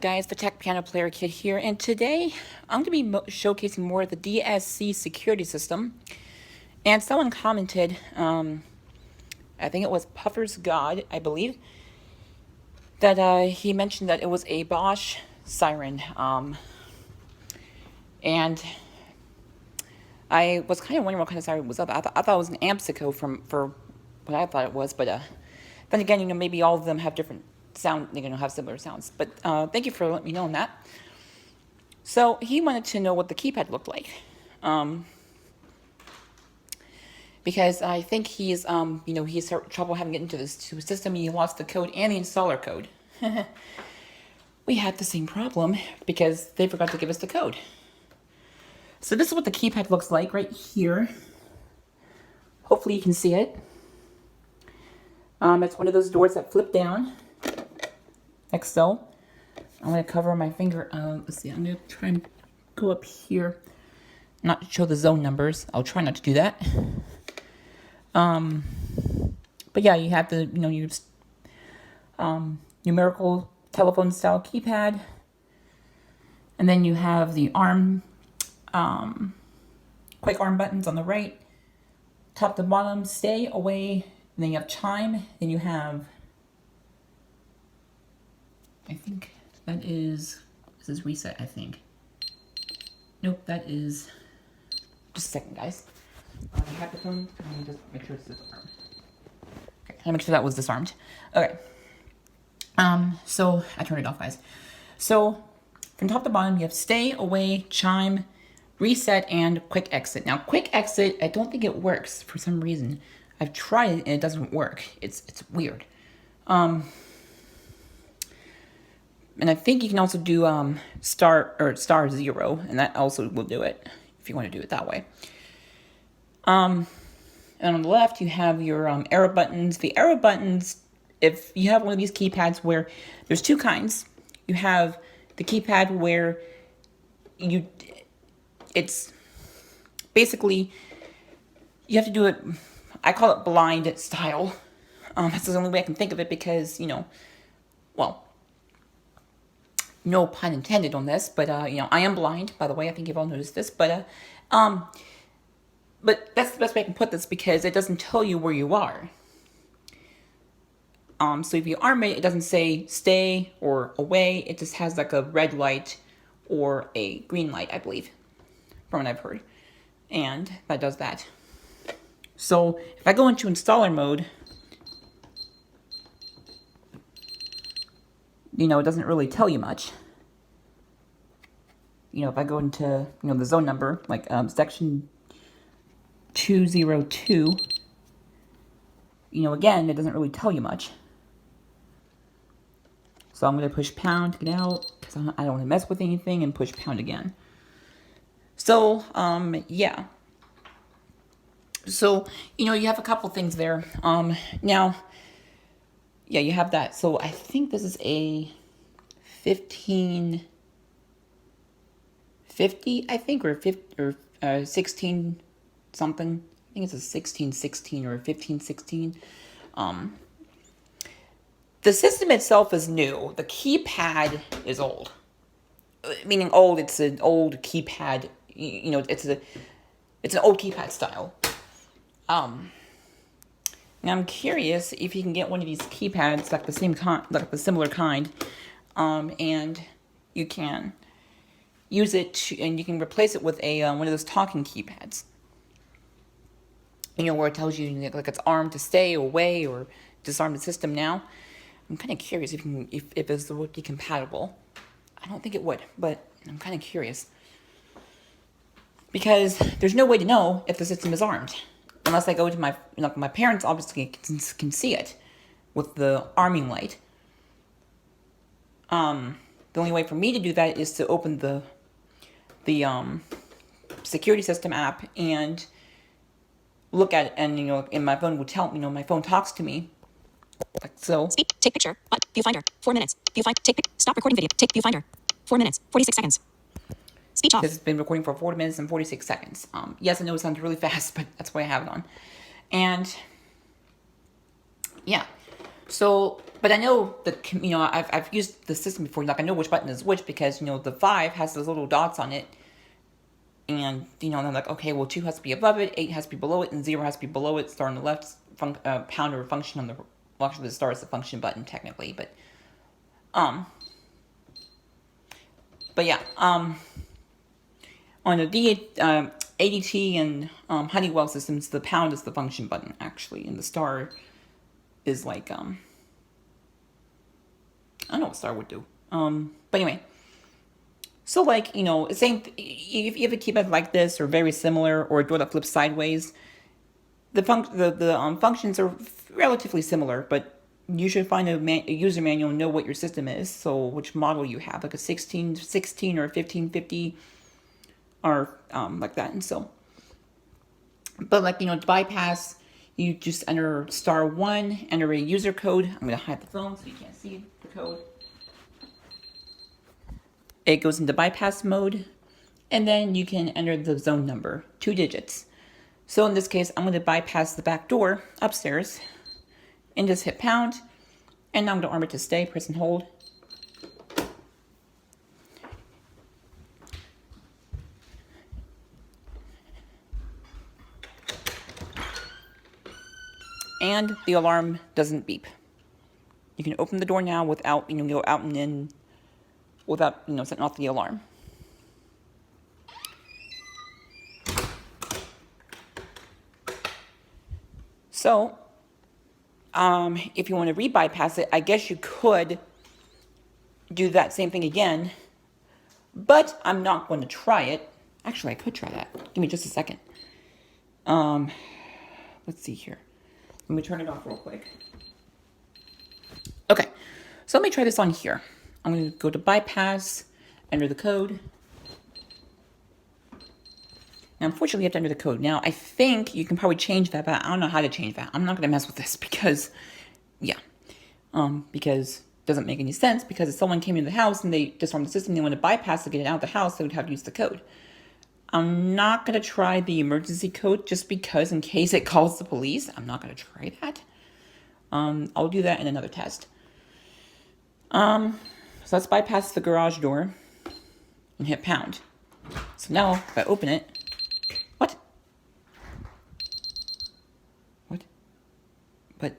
guys, the Tech Piano Player Kid here, and today I'm going to be showcasing more of the DSC security system. And someone commented, I think it was Puffer's God, I believe, that he mentioned that it was a Bosch siren. And I was kind of wondering what kind of siren it was up. I thought it was an Amsico for what I thought it was, but then again, maybe all of them have different sound, have similar sounds. But thank you for letting me know on that. So he wanted to know what the keypad looked like, because I think he's he's had trouble having it into this system. He lost the code and the installer code. We had the same problem because they forgot to give us the code. So this is what the keypad looks like right here. Hopefully you can see it. It's one of those doors that flip down, like so. I'm going to cover my finger. Let's see, I'm going to try and go up here. Not to show the zone numbers. I'll try not to do that. But yeah, you have the, use numerical telephone style keypad. And then you have the quick arm buttons on the right. Top to bottom, stay, away. And then you have chime. Then you have, I think that is, this is reset, I think. Nope, that is, just a second, guys. I have the phone. Let me just make sure it's disarmed. Okay, let me make sure that was disarmed. Okay. So I turned it off, guys. So from top to bottom, you have stay, away, chime, reset, and quick exit. Now, quick exit, I don't think it works for some reason. I've tried it and it doesn't work. It's weird. And I think you can also do star 0, and that also will do it if you want to do it that way. And on the left, you have your arrow buttons. The arrow buttons, if you have one of these keypads where there's two kinds. You have the keypad where it's basically, you have to do it, I call it blind style. That's the only way I can think of it because, well, no pun intended on this, but, I am blind, by the way. I think you've all noticed this, but that's the best way I can put this because it doesn't tell you where you are. So if you arm it, it doesn't say stay or away. It just has like a red light or a green light, I believe, from what I've heard. And that does that. So if I go into installer mode, it doesn't really tell you much. If I go into, the zone number, like section 202, again, it doesn't really tell you much. So I'm going to push pound to get out because I don't want to mess with anything and push pound again. So, yeah. So, you have a couple things there. Now, yeah, you have that. So I think this is a 1550, I think, or 16 something. I think it's a 1616 or a 1516. The system itself is new. The keypad is old. Meaning old, it's an old keypad. It's an old keypad style. Now I'm curious if you can get one of these keypads like the similar kind, and you can use it and you can replace it with a one of those talking keypads. Where it tells you like it's armed to stay away or disarm the system now. I'm kind of curious if this would be compatible. I don't think it would, but I'm kind of curious because there's no way to know if the system is armed. Unless I go to my parents obviously can see it with the arming light. The only way for me to do that is to open the security system app and look at it, and and my phone will tell me. My phone talks to me, like so. Speak. Take picture. Viewfinder. 4 minutes. Viewfinder. Stop recording video. Take viewfinder. 4 minutes. 46 seconds. Speech off. This has been recording for 4 minutes and 46 seconds. Yes, I know it sounds really fast, but that's why I have it on. And yeah, So, but I know that, I've used the system before. Like I know which button is which because the 5 has those little dots on it, and and I'm like, okay, well 2 has to be above it, 8 has to be below it, and 0 has to be below it. Star on the left, pound or function on the well, actually the star is the function button technically, um, but yeah, on the ADT and Honeywell systems, the pound is the function button actually, and the star is like I don't know what star would do. But anyway, so like same. If you have a keypad like this or very similar, or a door that flips sideways, the functions are relatively similar, but you should find a user manual and know what your system is. So which model you have, like a 1616 or a 1550, or like that. And so, but like to bypass, you just enter *1, enter a user code. I'm gonna hide the phone so you can't see the code. It goes into bypass mode, and then you can enter the zone number, 2 digits. So in this case, I'm going to bypass the back door upstairs and just hit pound. And now I'm going to arm it to stay, press and hold. And the alarm doesn't beep. You can open the door now without, go out and in without, setting off the alarm. So, if you want to re-bypass it, I guess you could do that same thing again, but I'm not going to try it. Actually, I could try that. Give me just a second. Let's see here. Let me turn it off real quick. Okay, so let me try this on here. I'm going to go to bypass, enter the code. Now, unfortunately, you have to enter the code. Now, I think you can probably change that, but I don't know how to change that. I'm not going to mess with this because, because it doesn't make any sense. Because if someone came into the house and they disarmed the system, they want to bypass to get it out of the house, they would have to use the code. I'm not going to try the emergency code just because in case it calls the police. I'm not going to try that. I'll do that in another test. So let's bypass the garage door and hit pound. So now, if I open it, what? But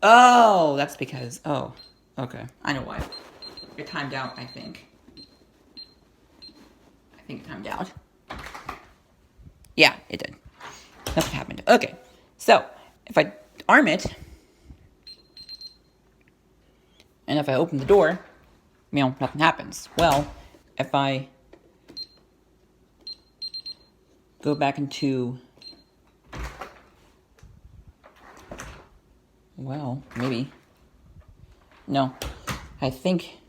oh, that's because, okay. I know why. It timed out, I think. It timed out. Yeah, it did. That's what happened. Okay, so if I arm it, and if I open the door, nothing happens. Well, if I go back into, well, maybe. No, I think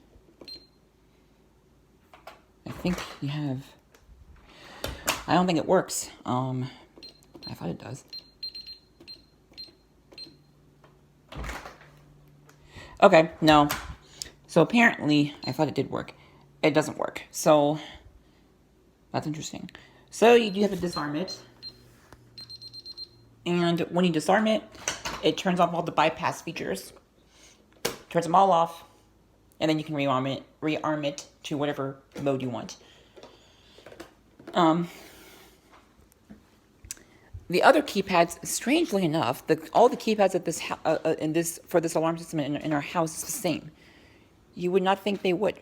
you have, I don't think it works. I thought it does. Okay, no. So apparently, I thought it did work. It doesn't work. So, that's interesting. So you do have to disarm it. And when you disarm it, it turns off all the bypass features. Turns them all off. And then you can rearm it to whatever mode you want. The other keypads, strangely enough, all the keypads at for this alarm system in our house is the same. You would not think they would.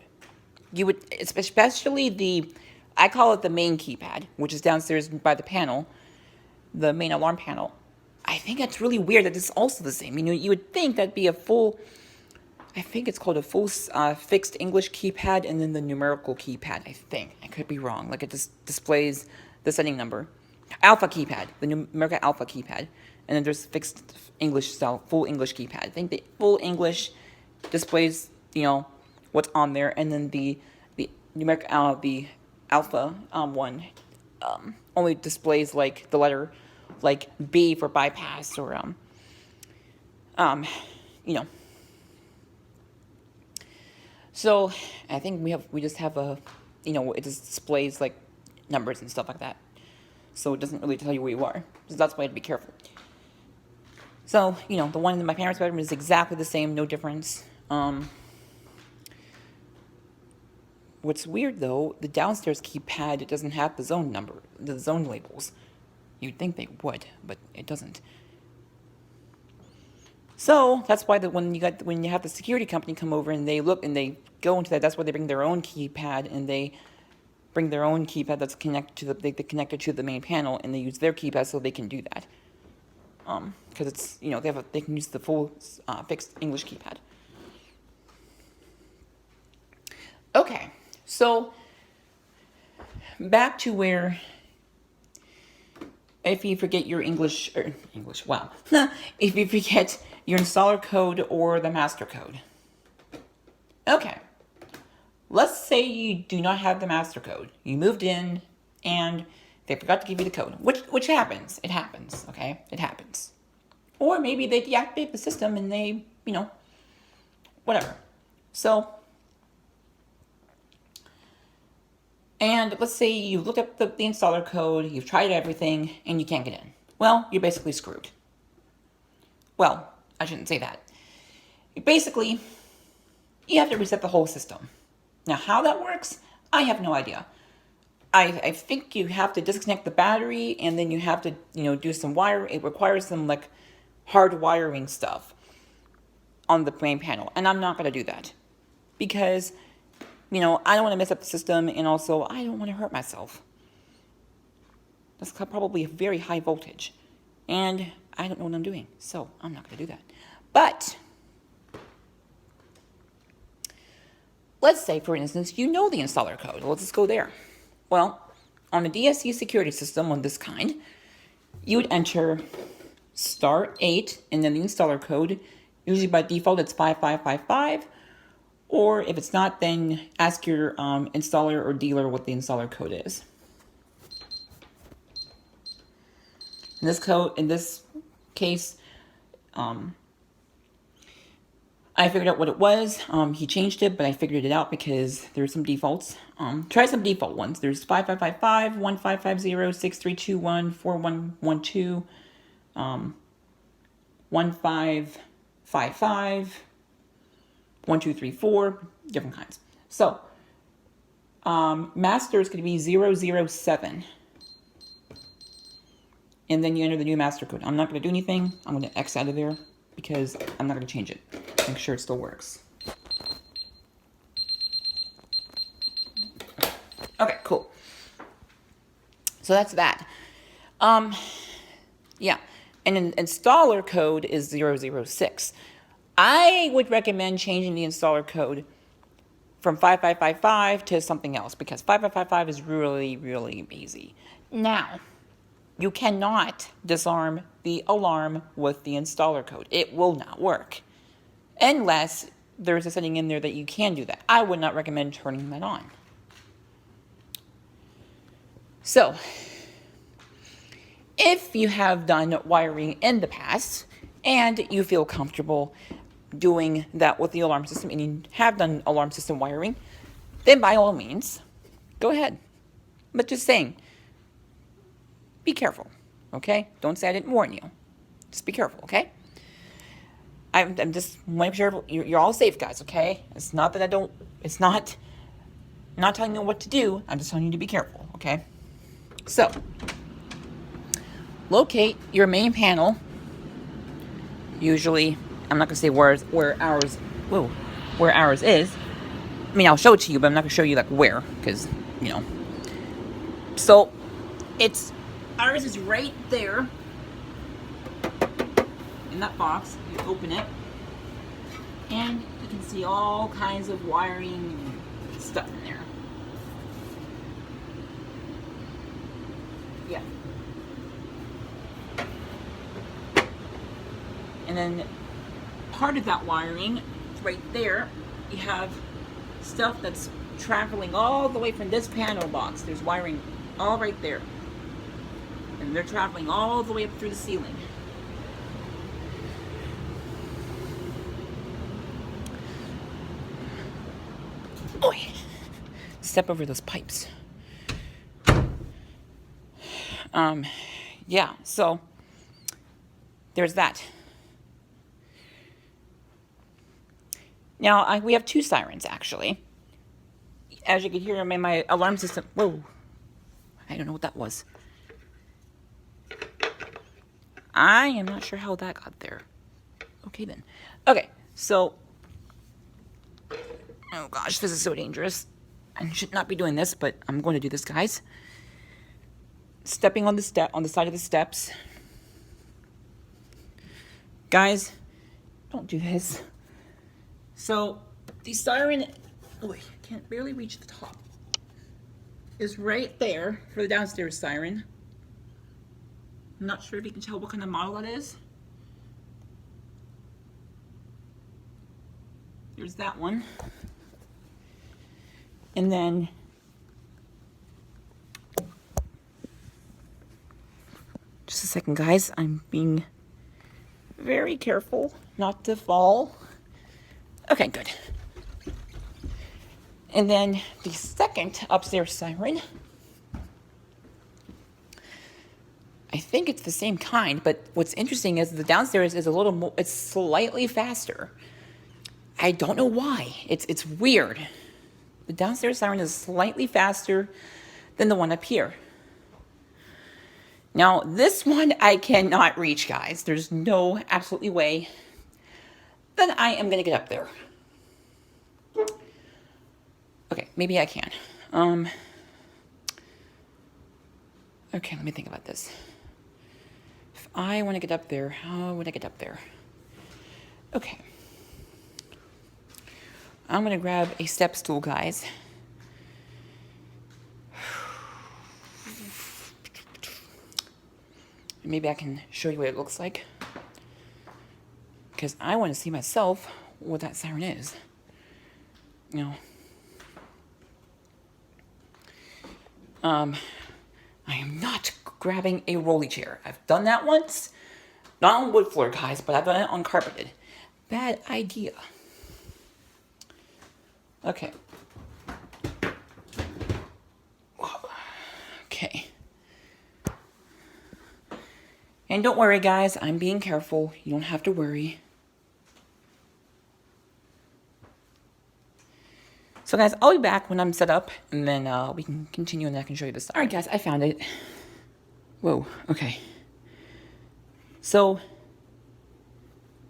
You would, especially I call it the main keypad, which is downstairs by the panel, the main alarm panel. I think that's really weird that it's also the same. You would think that'd be a full, I think it's called a full fixed English keypad and then the numerical keypad, I think. I could be wrong. Like it just displays the setting number. Alpha keypad, the numerical alpha keypad. And then there's fixed English style, full English keypad. I think the full English displays, what's on there. And then the numerical, the alpha one only displays like the letter like B for bypass or So I think we just have it just displays like numbers and stuff like that. so it doesn't really tell you where you are. So that's why you have to be careful. So, you know, the one in my parents' bedroom is exactly the same, no difference. What's weird though, the downstairs keypad, it doesn't have the zone number, the zone labels. You'd think they would, but it doesn't. So that's why when you have the security company come over and they look and they go into that, that's why they bring their own keypad and they bring their own keypad that's connected to they connect it to the main panel and they use their keypad so they can do that. Because it's, you know, they can use the full fixed English keypad. Okay, so back to where if you forget your wow, if you forget your installer code or the master code. Okay, let's say you do not have the master code. You moved in and they forgot to give you the code, which happens. It happens, okay? It happens. Or maybe they deactivate the system and they, you know, whatever. So, and let's say you looked up the installer code, you've tried everything, and you can't get in. Well, you're basically screwed. Well, I shouldn't say that. Basically, you have to reset the whole system. Now, how that works, I have no idea. I think you have to disconnect the battery, and then you have to, you know, do some wire. It requires some, like, hard wiring stuff on the main panel. And I'm not going to do that. Because, you know, I don't want to mess up the system, and also, I don't want to hurt myself. That's probably a very high voltage. And I don't know what I'm doing, so I'm not going to do that. But let's say, for instance, you know the installer code. Let's just go there. Well, on a DSC security system on this kind, you would enter *8 and then the installer code. Usually by default it's 5555. Or if it's not, then ask your installer or dealer what the installer code is. In this case, I figured out what it was. He changed it, but I figured it out because there's some defaults. Try some default ones. There's 5555, 1550, 6321, 4112, 1555, 1234, different kinds. So, master is going to be 007. And then you enter the new master code. I'm not going to do anything. I'm going to X out of there because I'm not going to change it. Make sure it still works. Okay, cool. So that's that. Yeah. And an installer code is 006. I would recommend changing the installer code from 5555 to something else because 5555 is really, really easy. Now, you cannot disarm the alarm with the installer code. It will not work. Unless there's a setting in there that you can do that. I would not recommend turning that on. So, if you have done wiring in the past and you feel comfortable doing that with the alarm system and you have done alarm system wiring, then by all means, go ahead. But just saying, be careful, okay? Don't say I didn't warn you. Just be careful, okay? I'm just making sure you're all safe, guys, okay? It's not that it's not telling you what to do. I'm just telling you to be careful, okay? So, locate your main panel. Usually, I'm not going to say where ours is. I mean, I'll show it to you, but I'm not going to show you, like, where, because, you know. So, ours is right there in that box. You open it, and you can see all kinds of wiring and stuff in there. Yeah. And then part of that wiring, right there, you have stuff that's traveling all the way from this panel box. There's wiring all right there. And they're traveling all the way up through the ceiling. Step over those pipes. Yeah, so there's that. Now, we have 2 sirens, actually. As you can hear in my alarm system. Whoa. I don't know what that was. I am not sure how that got there. Okay, then. Okay, so. Oh, gosh, this is so dangerous. I should not be doing this, but I'm going to do this, guys. Stepping on the side of the steps. Guys, don't do this. So, the siren, oh, I can't barely reach the top, is right there for the downstairs siren. I'm not sure if you can tell what kind of model that is. There's that one. And then just a second, guys. I'm being very careful not to fall. Okay, good. And then the second upstairs siren, I think it's the same kind, but what's interesting is the downstairs is a little more, it's slightly faster. I don't know why. It's weird. The downstairs siren is slightly faster than the one up here. Now, this one I cannot reach, guys. There's no absolutely way that I am going to get up there. Okay, maybe I can. Okay, let me think about this. If I want to get up there, how would I get up there? Okay. I'm going to grab a step stool, guys. Maybe I can show you what it looks like. Because I want to see myself what that siren is. You know. I am not grabbing a rolly chair. I've done that once. Not on wood floor, guys, but I've done it on carpeted. Bad idea. Okay. Okay. And don't worry, guys. I'm being careful. You don't have to worry. So, guys, I'll be back when I'm set up, and then we can continue, and I can show you this. All right, guys, I found it. Whoa, okay. So,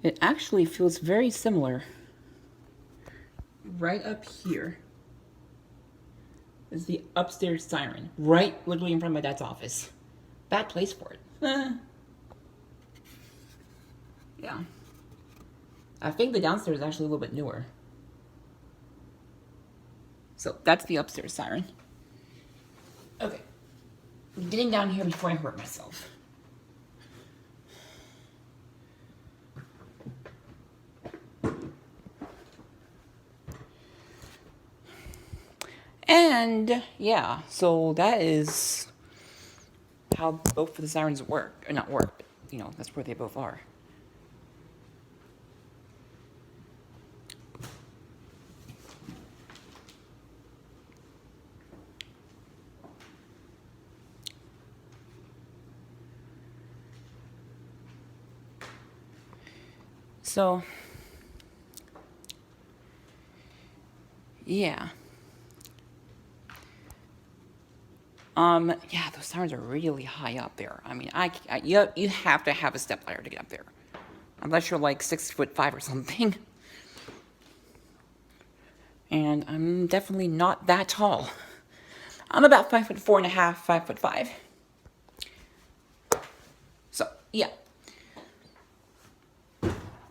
it actually feels very similar. Right up here is the upstairs siren. Right, literally in front of my dad's office. Bad place for it. Yeah. I think the downstairs is actually a little bit newer. So that's the upstairs siren. Okay. I'm getting down here before I hurt myself. And yeah, so that is how both of the sirens work. Or not work, but you know, that's where they both are. So, yeah. Yeah, those sirens are really high up there. I mean, you have to have a step ladder to get up there. Unless you're like 6'5" or something. And I'm definitely not that tall. I'm about 5'4.5", 5'5". So, yeah.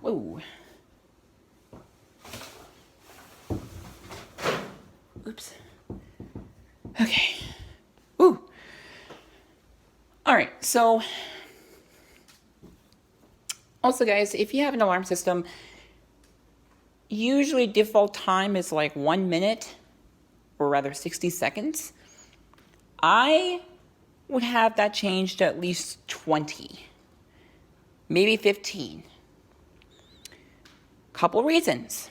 Whoa. Oops. Okay. Ooh. All right, so also, guys, if you have an alarm system, usually default time is like 1 minute, or rather 60 seconds. I would have that changed to at least 20, maybe 15. Couple reasons.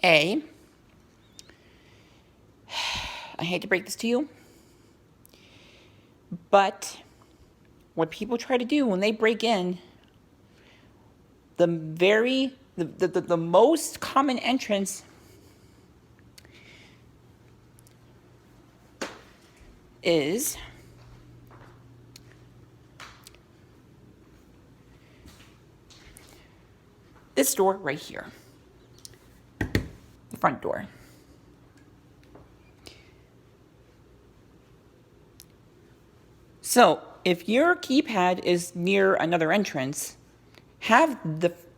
A, I hate to break this to you, but what people try to do when they break in, the most common entrance is this door right here, the front door. So if your keypad is near another entrance, have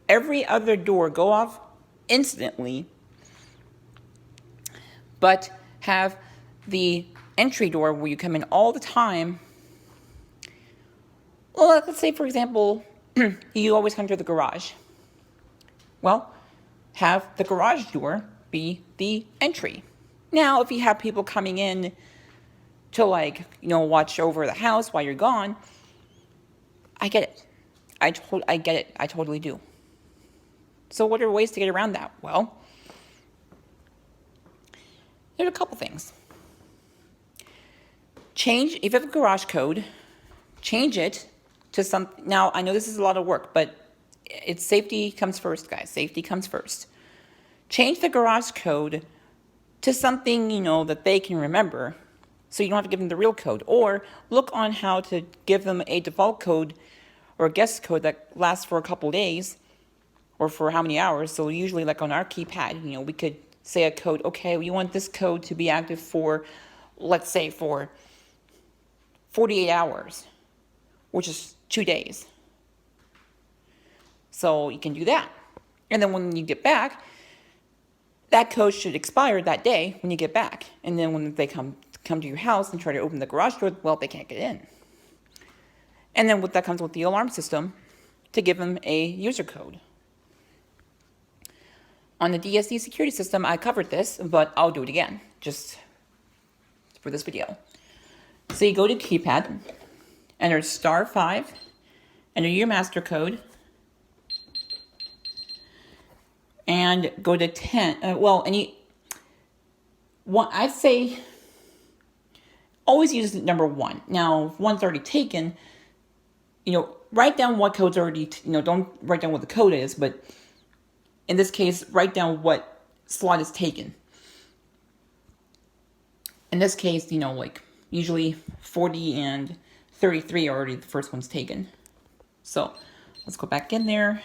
every other door go off instantly, but have the entry door where you come in all the time. Well, let's say, for example, you always come through the garage. Well, have the garage door be the entry. Now, if you have people coming in to, like, watch over the house while you're gone, I get it. I get it. I totally do. So what are ways to get around that? Well, there's a couple things. If you have a garage code, change it to some. Now, I know this is a lot of work, but it's safety comes first, guys. Safety comes first. Change the garage code to something, that they can remember, so you don't have to give them the real code. Or look on how to give them a default code or a guest code that lasts for a couple days or for how many hours. So usually, like on our keypad, we could say a code, okay, we want this code to be active for, let's say, for 48 hours, which is 2 days. So you can do that. And then when you get back, that code should expire that day when you get back. And then when they come to your house and try to open the garage door, well, they can't get in. And then that comes with the alarm system to give them a user code. On the DSC security system, I covered this, but I'll do it again, just for this video. So you go to keypad, enter *5, enter your master code, and go to 10. I'd say always use number 1. Now, if one's already taken, write down what code's already, don't write down what the code is, but in this case, write down what slot is taken. In this case, usually 40 and 33 are already the first one's taken. So let's go back in there.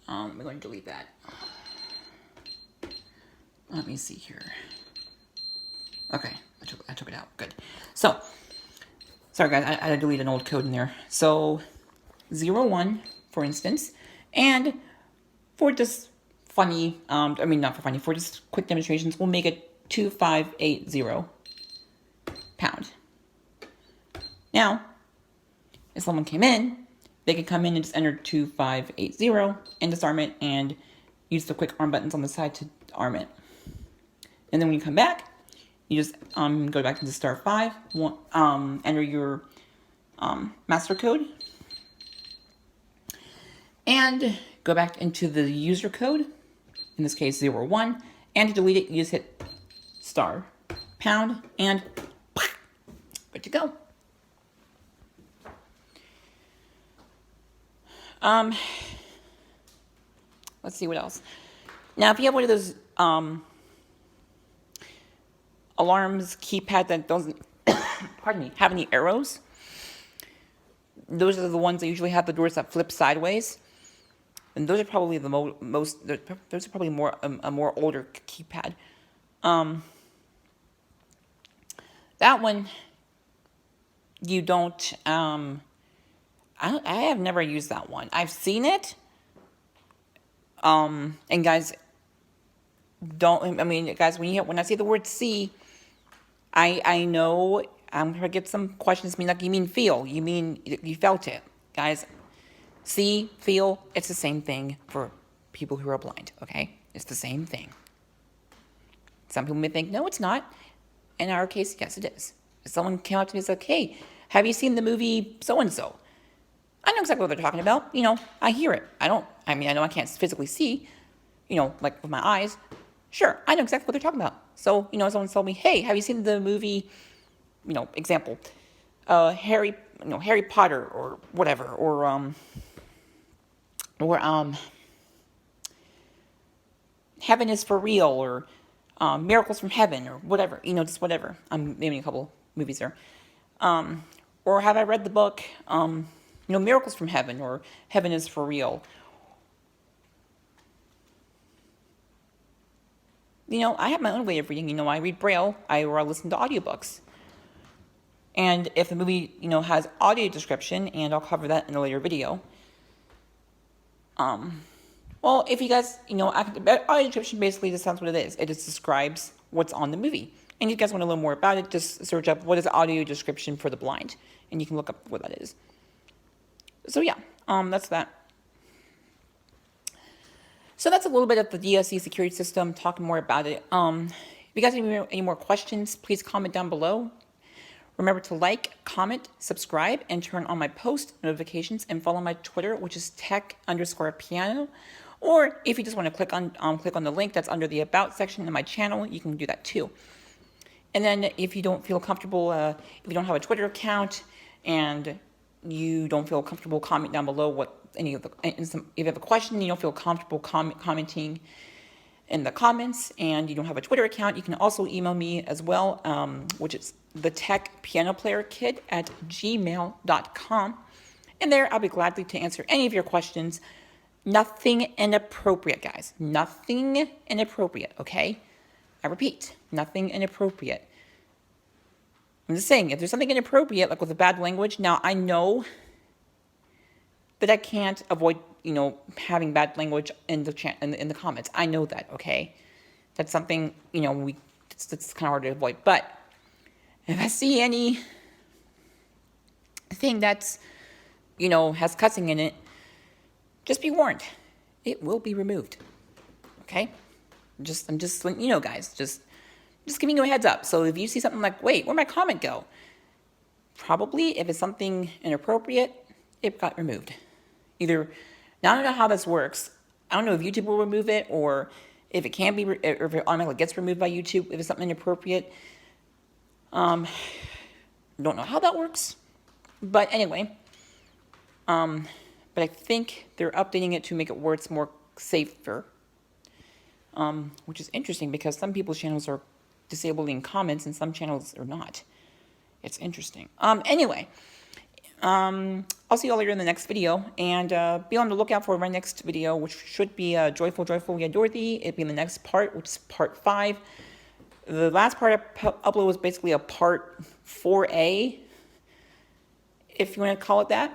I'm going to delete that. Let me see here. Okay, I took it out. Good. So, sorry guys, I deleted an old code in there. So, 01, for instance, and for just funny, for just quick demonstrations, we'll make it 2580 pound. Now, if someone came in, they could come in and just enter 2580 and disarm it and use the quick arm buttons on the side to arm it. And then when you come back, you just go back into *5, enter your master code, and go back into the user code, in this case 01, and to delete it, you just hit *, and good to go. Let's see what else. Now, if you have one of those alarms keypad that doesn't, have any arrows, those are the ones that usually have the doors that flip sideways, and those are probably the most. Those are probably a more older keypad. That one, you don't. I have never used that one. I've seen it. And guys, guys, when I say the word see, I know I'm gonna get some questions. You mean feel? You mean you felt it, guys? See, feel, it's the same thing for people who are blind. Okay, it's the same thing. Some people may think, no, it's not. In our case, yes, it is. If someone came up to me and said, hey, have you seen the movie so-and-so? I know exactly what they're talking about. I hear it. I know I can't physically see, like with my eyes. Sure, I know exactly what they're talking about. So, someone told me, hey, have you seen the movie example, Harry Potter or whatever, or Heaven is for Real, or Miracles from Heaven, or whatever, just whatever. I'm naming a couple movies there. Or have I read the book, Miracles from Heaven, or Heaven is for Real? I have my own way of reading. I read Braille, or I listen to audiobooks. And if the movie, has audio description, and I'll cover that in a later video. Well, if you guys, audio description basically just sounds what it is. It just describes what's on the movie. And if you guys want to learn more about it, just search up what is audio description for the blind, and you can look up what that is. So yeah, that's that. So that's a little bit of the DSC security system, talking more about it. If you guys have any more questions, please comment down below. Remember to like, comment, subscribe, and turn on my post notifications, and follow my Twitter, which is tech_piano. Or if you just want to click on the link that's under the About section in my channel, you can do that too. And then if you don't feel comfortable, if you don't have a Twitter account, and you don't feel comfortable, comment down below if you have a question, you don't feel comfortable commenting in the comments, and you don't have a Twitter account, you can also email me as well, which is thetechpianoplayerkid@gmail.com. And there, I'll be glad to answer any of your questions. Nothing inappropriate, guys. Nothing inappropriate, okay? I repeat, nothing inappropriate. I'm just saying, if there's something inappropriate, like with the bad language, now I know that I can't avoid, having bad language in the comments. I know that, okay? That's something, it's kind of hard to avoid. But if I see any thing that's, has cussing in it, just be warned. It will be removed. Okay? I'm just letting you know, guys. Just giving you a heads up. So if you see something like, wait, where'd my comment go? Probably, if it's something inappropriate, it got removed. Now I don't know how this works. I don't know if YouTube will remove it, or if it can be, or if it automatically gets removed by YouTube if it's something inappropriate. Don't know how that works. But anyway, but I think they're updating it to make it where it's more safer, which is interesting because some people's channels are disabling comments and some channels are not. It's interesting. Anyway, I'll see you all later in the next video, and be on the lookout for my next video, which should be Joyful, We Adore Thee. It'll be in the next part, which is part 5. The last part I uploaded was basically a part 4A, if you want to call it that.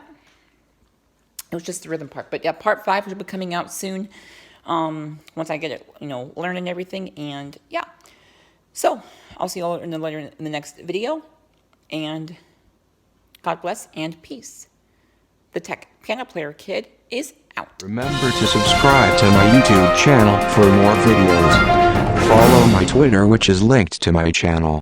It was just the rhythm part. But yeah, part 5 will be coming out soon, once I get it, learning everything. And yeah, so I'll see you all later in the next video, and God bless and peace. The Tech Piano Player Kid is out. Remember to subscribe to my YouTube channel for more videos. Follow my Twitter, which is linked to my channel.